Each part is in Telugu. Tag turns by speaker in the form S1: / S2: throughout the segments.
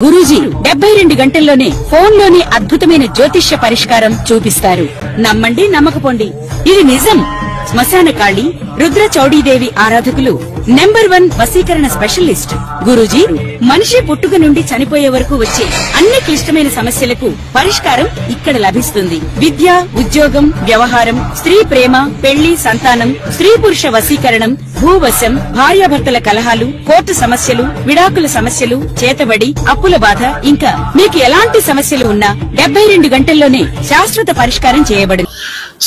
S1: గురూజీ 72 గంటల్లోనే ఫోన్ లోని అద్భుతమైన జ్యోతిష్య పరిష్కారం చూపిస్తారు. నమ్మండి నమ్మకపోండి, ఇది నిజం. శ్మశాన కాళి రుద్ర చౌడీదేవి ఆరాధకులు నంబర్ 1 వశీకరణ స్పెషలిస్ట్ గురూజీ. మనిషి పుట్టుక నుండి చనిపోయే వరకు వచ్చే అన్ని క్లిష్టమైన సమస్యలకు పరిష్కారం ఇక్కడ లభిస్తుంది. విద్య, ఉద్యోగం, వ్యవహారం, స్త్రీ ప్రేమ, పెళ్లి, సంతానం, స్త్రీ పురుష వశీకరణం, భూవశం, భార్యాభర్తల కలహాలు, కోర్టు సమస్యలు, విడాకుల సమస్యలు, చేతబడి, అప్పుల బాధ, ఇంకా మీకు ఎలాంటి సమస్యలు ఉన్నా 72 గంటల్లోనే శాశ్వత పరిష్కారం చేయబడింది.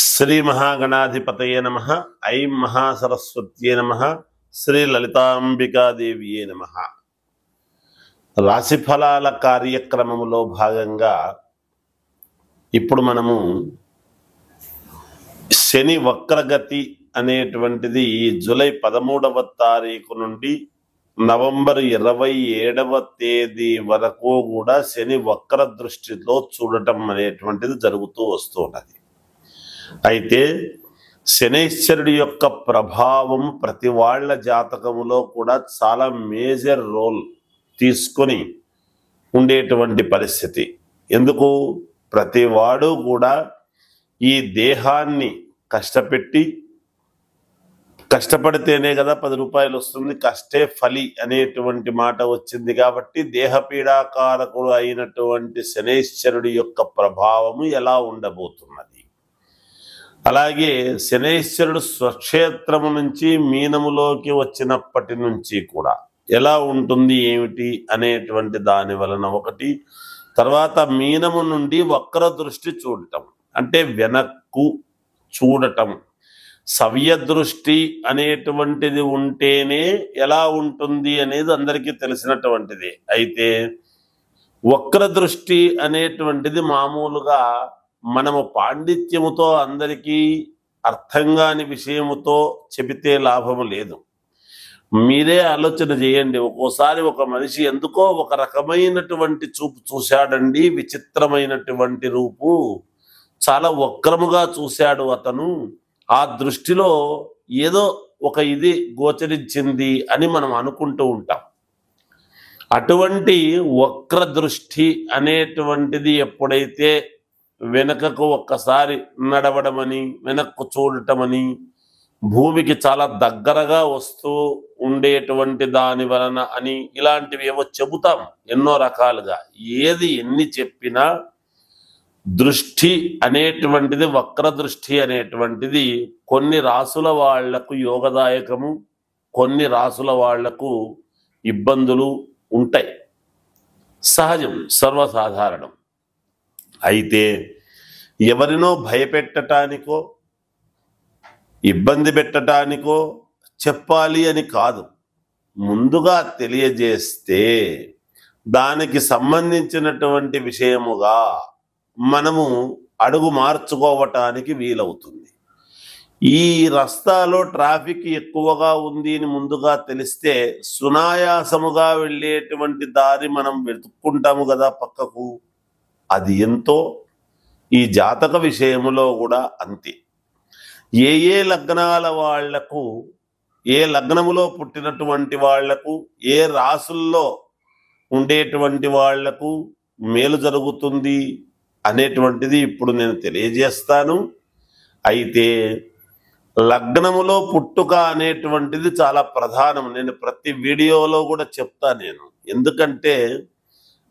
S2: శ్రీ మహాగణాధిపతయే నమః. ఐం మహాసరస్వత్యే నమః. శ్రీ లలితాంబికాదేవియే నమః. రాశిఫలాల కార్యక్రమములో భాగంగా ఇప్పుడు మనము శని వక్రగతి అనేటువంటిది జూలై 13వ తారీఖు నుండి నవంబర్ 27వ తేదీ వరకు కూడా శని వక్ర దృష్టిలో చూడటం అనేటువంటిది జరుగుతూ వస్తున్నది. అయితే శనైశ్వరుడి యొక్క ప్రభావం ప్రతి వాళ్ళ జాతకములో కూడా చాలా మేజర్ రోల్ తీసుకొని ఉండేటువంటి పరిస్థితి. ఎందుకు? ప్రతివాడు కూడా ఈ దేహాన్ని కష్టపడితేనే కదా 10 రూపాయలు వస్తుంది. కష్టే ఫలి అనేటువంటి మాట వచ్చింది. కాబట్టి దేహపీడాకారకుడు అయినటువంటి శనైశ్వరుడి యొక్క ప్రభావము ఎలా ఉండబోతున్నది, అలాగే శనైశ్వరుడు స్వక్షేత్రము నుంచి మీనములోకి వచ్చినప్పటి నుంచి కూడా ఎలా ఉంటుంది ఏమిటి అనేటువంటి దాని వలన ఒకటి, తర్వాత మీనము నుండి వక్ర దృష్టి చూడటం అంటే వెనక్కు చూడటం, సవ్య దృష్టి అనేటువంటిది ఉంటేనే ఎలా ఉంటుంది అనేది అందరికీ తెలిసినటువంటిది. అయితే వక్ర దృష్టి అనేటువంటిది మామూలుగా మనము పాండిత్యముతో అందరికీ అర్థం కాని విషయముతో చెబితే లాభము లేదు. మీరే ఆలోచన చేయండి. ఒక్కోసారి ఒక మనిషి ఎందుకో ఒక రకమైనటువంటి చూపు చూశాడండి, విచిత్రమైనటువంటి రూపు, చాలా వక్రముగా చూశాడు అతను, ఆ దృష్టిలో ఏదో ఒక ఇది గోచరించింది అని మనం అనుకుంటూ ఉంటాం. అటువంటి వక్ర దృష్టి అనేటువంటిది ఎప్పుడైతే వెనకకు ఒక్కసారి నడవడమని, వెనక్కు చూడటమని, భూమికి చాలా దగ్గరగా వస్తూ ఉండేటువంటి దాని వలన అని ఇలాంటివి ఏవో చెబుతాం ఎన్నో రకాలుగా. ఏది ఎన్ని చెప్పినా దృష్టి అనేటువంటిది, వక్ర దృష్టి అనేటువంటిది కొన్ని రాసుల వాళ్లకు యోగదాయకము, కొన్ని రాసుల వాళ్లకు ఇబ్బందులు ఉంటాయి. సహజం, సర్వసాధారణం. అయితే ఎవరినో భయపెట్టడానికో ఇబ్బంది పెట్టడానికో చెప్పాలి అని కాదు, ముందుగా తెలియజేస్తే దానికి సంబంధించినటువంటి విషయముగా మనము అడుగు మార్చుకోవటానికి వీలవుతుంది. ఈ రస్తాలో ట్రాఫిక్ ఎక్కువగా ఉంది అని ముందుగా తెలిస్తే సునాయాసముగా వెళ్ళేటువంటి దారి మనం వెతుక్కుంటాము కదా పక్కకు. అది ఎంతో ఈ జాతక విషయములో కూడా అంతే. ఏ లగ్నాల వాళ్లకు, ఏ లగ్నములో పుట్టినటువంటి వాళ్లకు, ఏ రాసుల్లో ఉండేటువంటి వాళ్లకు మేలు జరుగుతుంది అనేటువంటిది ఇప్పుడు నేను తెలియజేస్తాను. అయితే లగ్నములో పుట్టుక అనేటువంటిది చాలా ప్రధానం. నేను ప్రతి వీడియోలో కూడా చెప్తా నేను. ఎందుకంటే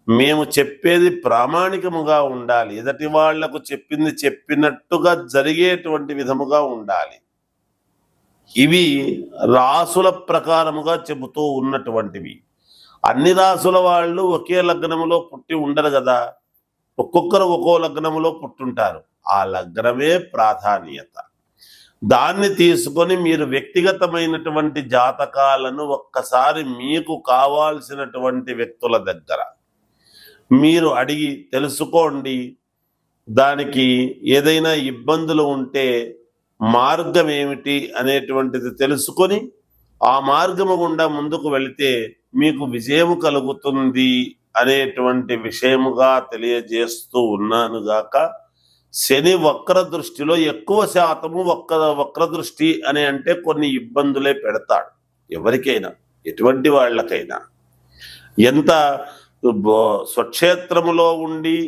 S2: మేము చెప్పేది ప్రామాణికముగా ఉండాలి, ఎదటి వాళ్లకు చెప్పింది చెప్పినట్టుగా జరిగేటువంటి విధముగా ఉండాలి. ఇవి రాసుల ప్రకారముగా చెబుతూ ఉన్నటువంటివి. అన్ని రాసుల వాళ్ళు ఒకే లగ్నములో పుట్టి ఉండరు కదా, ఒక్కొక్కరు ఒక్కో లగ్నములో పుట్టుంటారు. ఆ లగ్నమే ప్రాధాన్యత. దాన్ని తీసుకొని మీరు వ్యక్తిగతమైనటువంటి జాతకాలను ఒక్కసారి మీకు కావాల్సినటువంటి వ్యక్తుల దగ్గర మీరు అడిగి తెలుసుకోండి. దానికి ఏదైనా ఇబ్బందులు ఉంటే మార్గం ఏమిటి అనేటువంటిది తెలుసుకొని ఆ మార్గము గుండా ముందుకు వెళితే మీకు విజయము కలుగుతుంది అనేటువంటి విషయముగా తెలియజేస్తూ ఉన్నాను గాక. శని వక్ర దృష్టిలో ఎక్కువ శాతము వక్ర దృష్టి అని అంటే కొన్ని ఇబ్బందులే పెడతాడు ఎవరికైనా, ఎటువంటి వాళ్ళకైనా. ఎంత స్వక్షేత్రములో ఉండి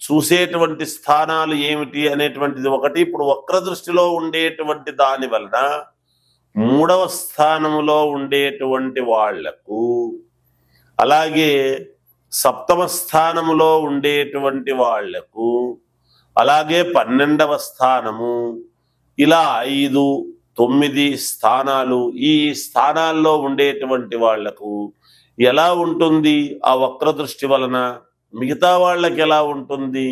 S2: చూసేటువంటి స్థానాలు ఏమిటి అనేటువంటిది ఒకటి. ఇప్పుడు వక్ర దృష్టిలో ఉండేటువంటి దాని వలన 3వ స్థానములో ఉండేటువంటి వాళ్లకు, అలాగే 7వ స్థానములో ఉండేటువంటి వాళ్లకు, అలాగే 12వ స్థానము, ఇలా 5, 9 స్థానాలు, ఈ స్థానాల్లో ఉండేటువంటి వాళ్లకు ఎలా ఉంటుంది ఆ వక్ర దృష్టి వలన, మిగతా వాళ్ళకి ఎలా ఉంటుంది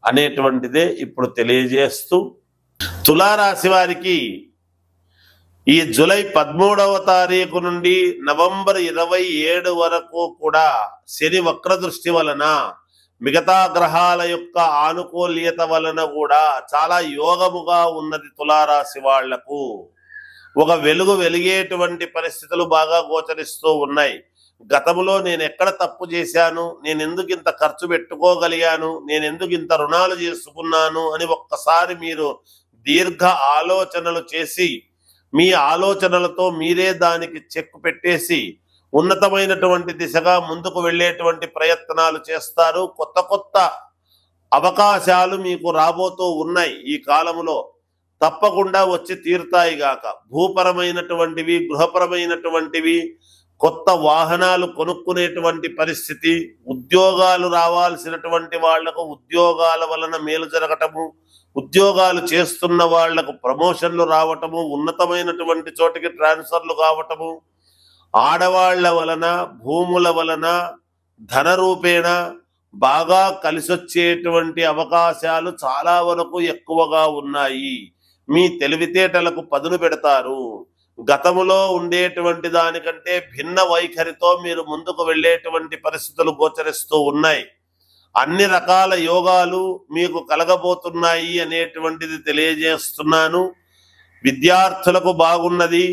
S2: అనేటువంటిదే ఇప్పుడు తెలియజేస్తూ, తులారాశి వారికి ఈ జూలై 13వ తారీఖు నుండి నవంబర్ 27 వరకు కూడా శని వక్ర దృష్టి వలన, మిగతా గ్రహాల యొక్క ఆనుకూల్యత వలన కూడా చాలా యోగముగా ఉన్నది. తులారాశి వాళ్లకు ఒక వెలుగు వెలిగేటువంటి పరిస్థితులు బాగా గోచరిస్తూ ఉన్నాయి. గతంలో నేను ఎక్కడ తప్పు చేశాను, నేను ఎందుకు ఇంత ఖర్చు పెట్టుకోగలిగాను, నేను ఎందుకు ఇంత రుణాలు చేసుకున్నాను అని ఒక్కసారి మీరు దీర్ఘ ఆలోచనలు చేసి, మీ ఆలోచనలతో మీరే దానికి చెక్ పెట్టేసి ఉన్నతమైనటువంటి దిశగా ముందుకు వెళ్ళేటువంటి ప్రయత్నాలు చేస్తారు. కొత్త కొత్త అవకాశాలు మీకు రాబోతూ ఉన్నాయి. ఈ కాలంలో తప్పకుండా వచ్చి తీరుతాయి గాక. భూపరమైనటువంటివి, గృహపరమైనటువంటివి, కొత్త వాహనాలు కొనుక్కునేటువంటి పరిస్థితి, ఉద్యోగాలు రావాల్సినటువంటి వాళ్లకు ఉద్యోగాల వలన మేలు జరగటము, ఉద్యోగాలు చేస్తున్న వాళ్లకు ప్రమోషన్లు రావటము, ఉన్నతమైనటువంటి చోటికి ట్రాన్స్ఫర్లు కావటము, ఆడవాళ్ల వలన, భూముల వలన, ధన రూపేణ బాగా కలిసొచ్చేటువంటి అవకాశాలు చాలా వరకు ఎక్కువగా ఉన్నాయి. మీ తెలివితేటలకు పదును పెడతారు. గతములో ఉండేటువంటి దానికంటే భిన్న వైఖరితో మీరు ముందుకు వెళ్ళేటువంటి పరిస్థితులు గోచరిస్తూ ఉన్నాయి. అన్ని రకాల యోగాలు మీకు కలగబోతున్నాయి అనేటువంటిది తెలియజేస్తున్నాను. విద్యార్థులకు బాగున్నది,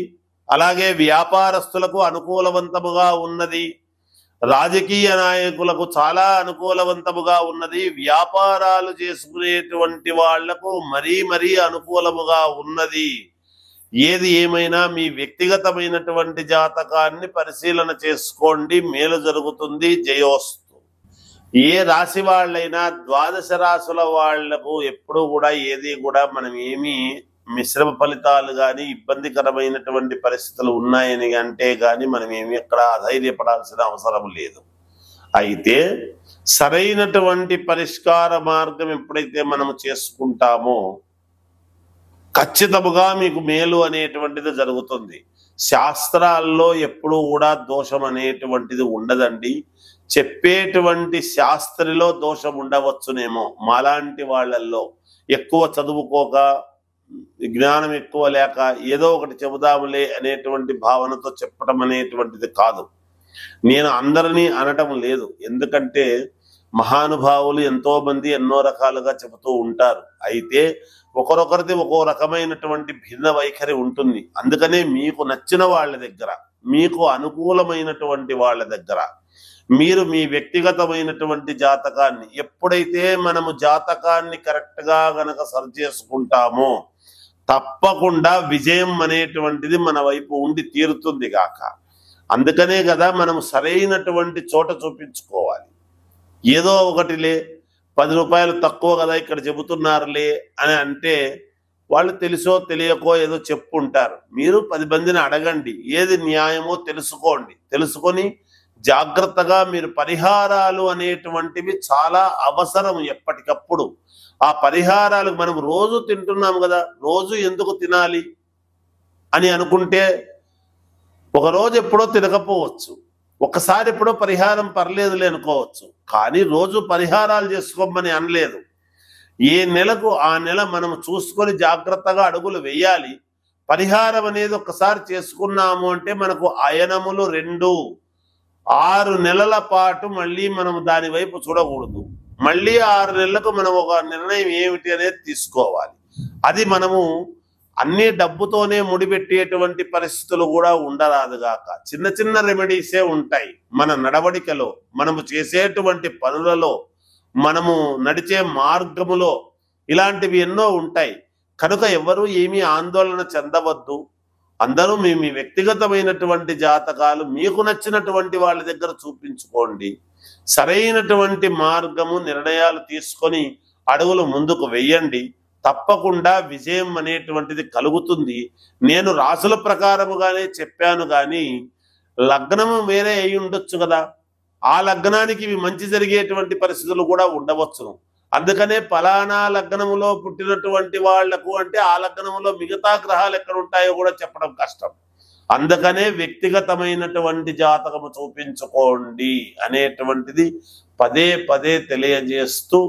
S2: అలాగే వ్యాపారస్తులకు అనుకూలవంతముగా ఉన్నది, రాజకీయ నాయకులకు చాలా అనుకూలవంతముగా ఉన్నది, వ్యాపారాలు చేసుకునేటువంటి వాళ్లకు మరీ అనుకూలముగా ఉన్నది. ఏది ఏమైనా మీ వ్యక్తిగతమైనటువంటి జాతకాన్ని పరిశీలన చేసుకోండి, మేలు జరుగుతుంది. జయోస్తు. ఏ రాశి వాళ్ళైనా ద్వాదశ రాశుల వాళ్లకు ఎప్పుడూ కూడా ఏది కూడా మనం ఏమీ మిశ్రమ ఫలితాలు కానీ ఇబ్బందికరమైనటువంటి పరిస్థితులు ఉన్నాయని అంటే కానీ మనం ఏమి ఎక్కడ అధైర్యపడాల్సిన అవసరం లేదు. అయితే సరైనటువంటి పరిష్కార మార్గం ఎప్పుడైతే మనము చేసుకుంటామో ఖచ్చితంగా మీకు మేలు అనేటువంటిది జరుగుతుంది. శాస్త్రాల్లో ఎప్పుడూ కూడా దోషం అనేటువంటిది ఉండదండి. చెప్పేటువంటి శాస్త్రిలో దోషం ఉండవచ్చునేమో, మాలాంటి వాళ్ళల్లో ఎక్కువ చదువుకోక, జ్ఞానం ఎక్కువ లేక ఏదో ఒకటి చెబుదాములే అనేటువంటి భావనతో చెప్పడం అనేటువంటిది కాదు. నేను అందరినీ అనటం లేదు, ఎందుకంటే మహానుభావులు ఎంతో మంది ఎన్నో రకాలుగా చెబుతూ ఉంటారు. అయితే ఒకరొకరిది ఒక్కో రకమైనటువంటి భిన్న వైఖరి ఉంటుంది. అందుకనే మీకు నచ్చిన వాళ్ళ దగ్గర, మీకు అనుకూలమైనటువంటి వాళ్ళ దగ్గర మీరు మీ వ్యక్తిగతమైనటువంటి జాతకాన్ని, ఎప్పుడైతే మనము జాతకాన్ని కరెక్ట్గా గనక సరి చేసుకుంటామో తప్పకుండా విజయం అనేటువంటిది మన వైపు ఉండి తీరుతుంది గాక. అందుకనే కదా మనం సరైనటువంటి చోట చూపించుకోవాలి. ఏదో ఒకటిలే 10 రూపాయలు తక్కువ కదా ఇక్కడ చెబుతున్నారులే అని అంటే వాళ్ళు తెలుసో తెలియకో ఏదో చెప్పుంటారు. మీరు 10 మందిని అడగండి, ఏది న్యాయమో తెలుసుకోండి. తెలుసుకొని జాగ్రత్తగా మీరు పరిహారాలు అనేటువంటివి చాలా అవసరం ఎప్పటికప్పుడు. ఆ పరిహారాలు మనం రోజు తింటున్నాం కదా, రోజు ఎందుకు తినాలి అని అనుకుంటే ఒకరోజు ఎప్పుడో తినకపోవచ్చు, ఒక్కసారి ఎప్పుడో పరిహారం పర్లేదులే అనుకోవచ్చు. కానీ రోజు పరిహారాలు చేసుకోమని అనలేదు. ఏ నెలకు ఆ నెల మనం చూసుకొని జాగ్రత్తగా అడుగులు వేయాలి. పరిహారం అనేది ఒక్కసారి చేసుకున్నాము అంటే మనకు అయనములు 2 6 నెలల పాటు మళ్ళీ మనం దాని వైపు చూడకూడదు. మళ్ళీ 6 నెలలకు మనం ఒక నిర్ణయం ఏమిటి అనేది తీసుకోవాలి. అది మనము అన్ని డబ్బుతోనే ముడిపెట్టేటువంటి పరిస్థితులు కూడా ఉండరాదుగాక. చిన్న చిన్న రెమెడీసే ఉంటాయి. మన నడవడికలో, మనము చేసేటువంటి పనులలో, మనము నడిచే మార్గములో ఇలాంటివి ఎన్నో ఉంటాయి. కనుక ఎవరు ఏమీ ఆందోళన చెందవద్దు. అందరూ మీ వ్యక్తిగతమైనటువంటి జాతకాలు మీకు నచ్చినటువంటి వాళ్ళ దగ్గర చూపించుకోండి. సరైనటువంటి మార్గము నిర్ణయాలు తీసుకొని అడుగులు ముందుకు వెయ్యండి. తప్పకుండా విజయం అనేటువంటిది కలుగుతుంది. నేను రాసుల ప్రకారముగానే చెప్పాను కానీ లగ్నము వేరే అయి ఉండొచ్చు కదా, ఆ లగ్నానికి ఇవి మంచి జరిగేటువంటి పరిస్థితులు కూడా ఉండవచ్చును. అందుకనే ఫలానా లగ్నములో పుట్టినటువంటి వాళ్లకు అంటే ఆ లగ్నములో మిగతా గ్రహాలు ఎక్కడ ఉంటాయో కూడా చెప్పడం కష్టం. అందుకనే వ్యక్తిగతమైనటువంటి జాతకము చూపించుకోండి అనేటువంటిది పదే పదే తెలియజేస్తూ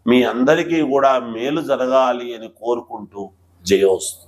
S2: మీ అందరికీ కూడా మేలు జరగాలి అని కోరుకుంటూ జయోస్తు.